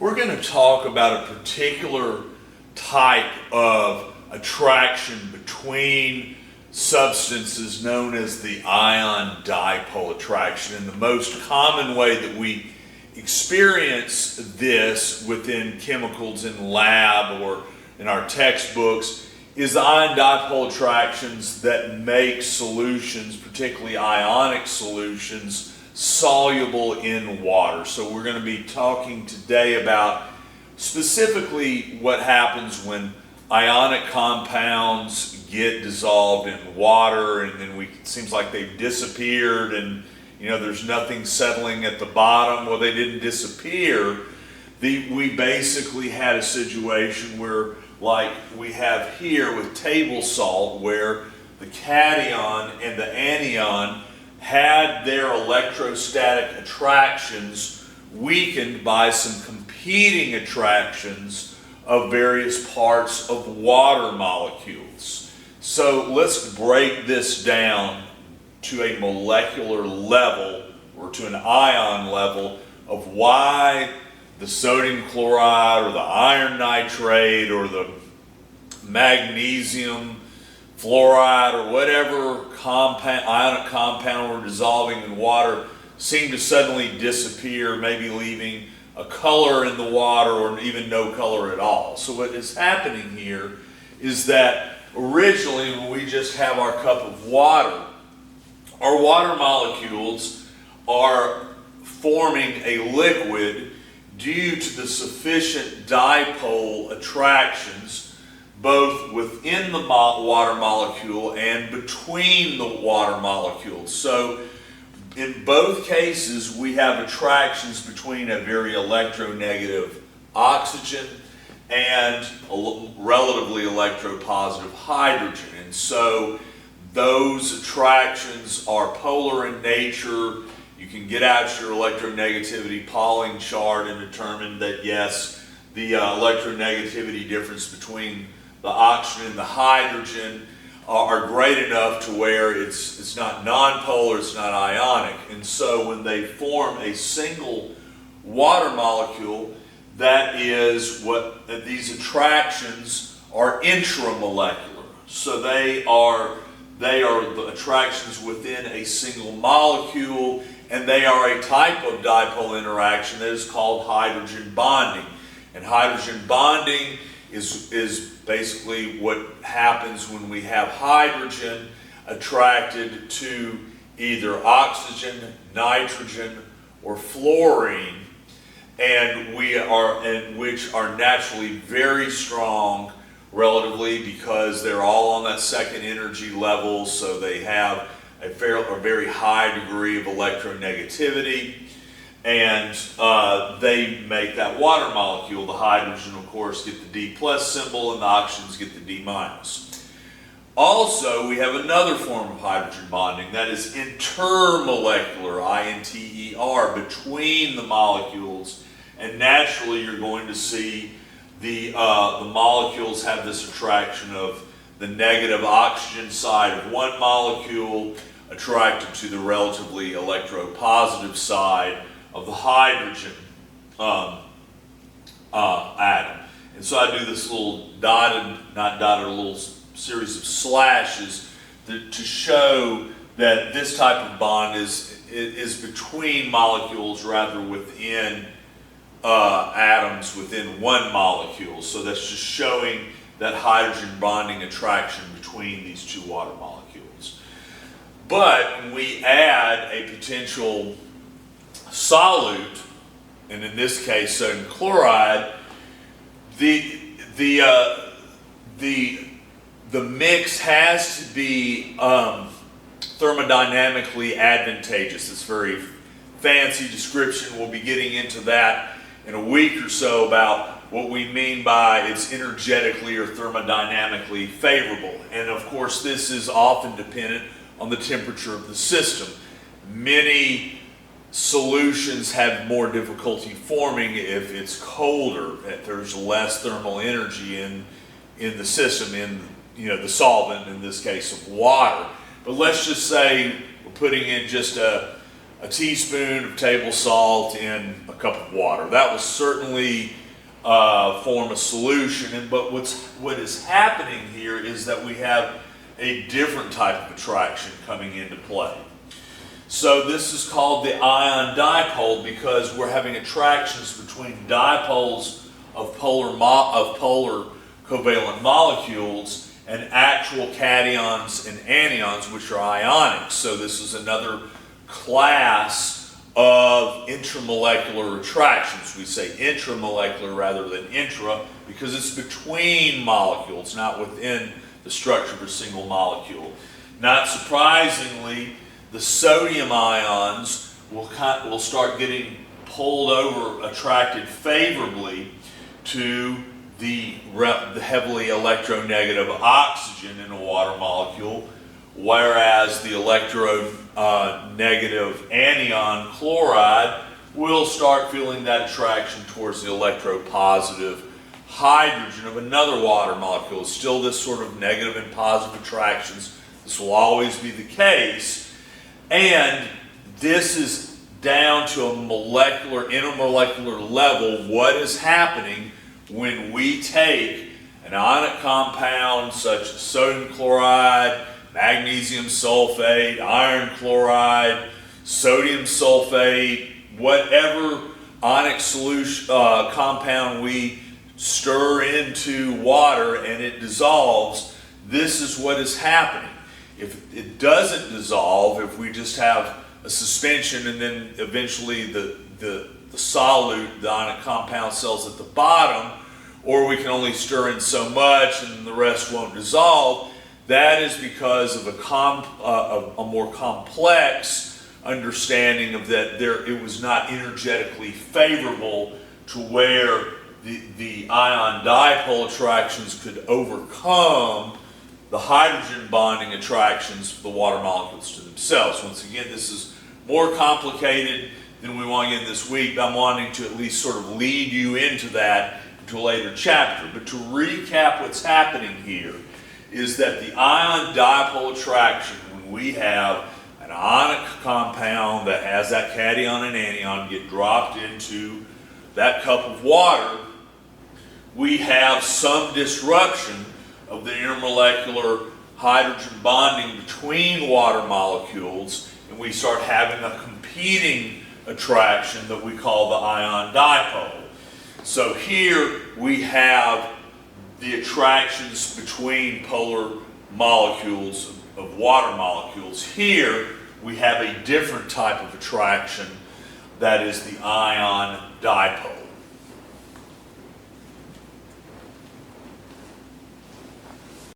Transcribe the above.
We're going to talk about a particular type of attraction between substances known as the ion dipole attraction. And the most common way that we experience this within chemicals in lab or in our textbooks is the ion dipole attractions that make solutions, particularly ionic solutions, soluble in water. So we're going to be talking today about specifically what happens when ionic compounds get dissolved in water and then it seems like they've disappeared and there's nothing settling at the bottom. Well, they didn't disappear. We basically had a situation where, like we have here with table salt, where the cation and the anion had their electrostatic attractions weakened by some competing attractions of various parts of water molecules. So let's break this down to a molecular level or to an ion level of why the sodium chloride or the iron nitrate or the magnesium fluoride or whatever ionic compound we're dissolving in water seem to suddenly disappear, maybe leaving a color in the water or even no color at all. So what is happening here is that originally when we just have our cup of water, our water molecules are forming a liquid due to the sufficient dipole attractions both within the water molecule and between the water molecules. So in both cases we have attractions between a very electronegative oxygen and a relatively electropositive hydrogen. And so those attractions are polar in nature. You can get out your electronegativity Pauling chart and determine that yes, the electronegativity difference between the oxygen and the hydrogen are great enough to where it's not nonpolar, it's not ionic. And so when they form a single water molecule, that is what these attractions are intramolecular. So they are the attractions within a single molecule, and they are a type of dipole interaction that is called hydrogen bonding. And hydrogen bonding is basically what happens when we have hydrogen attracted to either oxygen, nitrogen, or fluorine, which are naturally very strong relatively because they're all on that second energy level, so they have a very high degree of electronegativity, and they make that water molecule. The hydrogen, of course, get the D plus symbol, and the oxygens get the D minus. Also, we have another form of hydrogen bonding that is intermolecular, I-N-T-E-R, between the molecules, and naturally you're going to see the molecules have this attraction of the negative oxygen side of one molecule attracted to the relatively electropositive side of the hydrogen atom. And so I do this little a little series of slashes to show that this type of bond is between molecules rather within atoms within one molecule. So that's just showing that hydrogen bonding attraction between these two water molecules. But when we add a potential solute, and in this case sodium chloride, the mix has to be thermodynamically advantageous. It's a very fancy description. We'll be getting into that in a week or so about what we mean by it's energetically or thermodynamically favorable. And of course, this is often dependent on the temperature of the system. Many solutions have more difficulty forming if it's colder, if there's less thermal energy in the system, in the solvent, in this case of water. But let's just say we're putting in just a a teaspoon of table salt in a cup of water. That will certainly form a solution. But what is happening here is that we have a different type of attraction coming into play. So this is called the ion dipole because we're having attractions between dipoles of polar covalent molecules and actual cations and anions, which are ionic. So this is another class of intramolecular attractions. We say intramolecular rather than intra because it's between molecules, not within the structure of a single molecule. Not surprisingly, the sodium ions will start getting pulled over, attracted favorably to the heavily electronegative oxygen in a water molecule, whereas the electronegative anion chloride will start feeling that attraction towards the electropositive hydrogen of another water molecule. It's still this sort of negative and positive attractions. This will always be the case. And this is down to a intermolecular level. What is happening when we take an ionic compound such as sodium chloride, magnesium sulfate, iron chloride, sodium sulfate, whatever ionic solution compound we stir into water and it dissolves, this is what is happening. If it doesn't dissolve, if we just have a suspension and then eventually the solute, the ionic compound cells at the bottom, or we can only stir in so much and the rest won't dissolve, that is because of a more complex understanding of that it was not energetically favorable to where the ion dipole attractions could overcome the hydrogen bonding attractions for the water molecules to themselves. Once again, this is more complicated than we want to get in this week. I'm wanting to at least sort of lead you into that into a later chapter. But to recap what's happening here is that the ion dipole attraction, when we have an ionic compound that has that cation and anion get dropped into that cup of water, we have some disruption of the intermolecular hydrogen bonding between water molecules, and we start having a competing attraction that we call the ion dipole. So here we have the attractions between polar molecules of water molecules. Here we have a different type of attraction that is the ion dipole.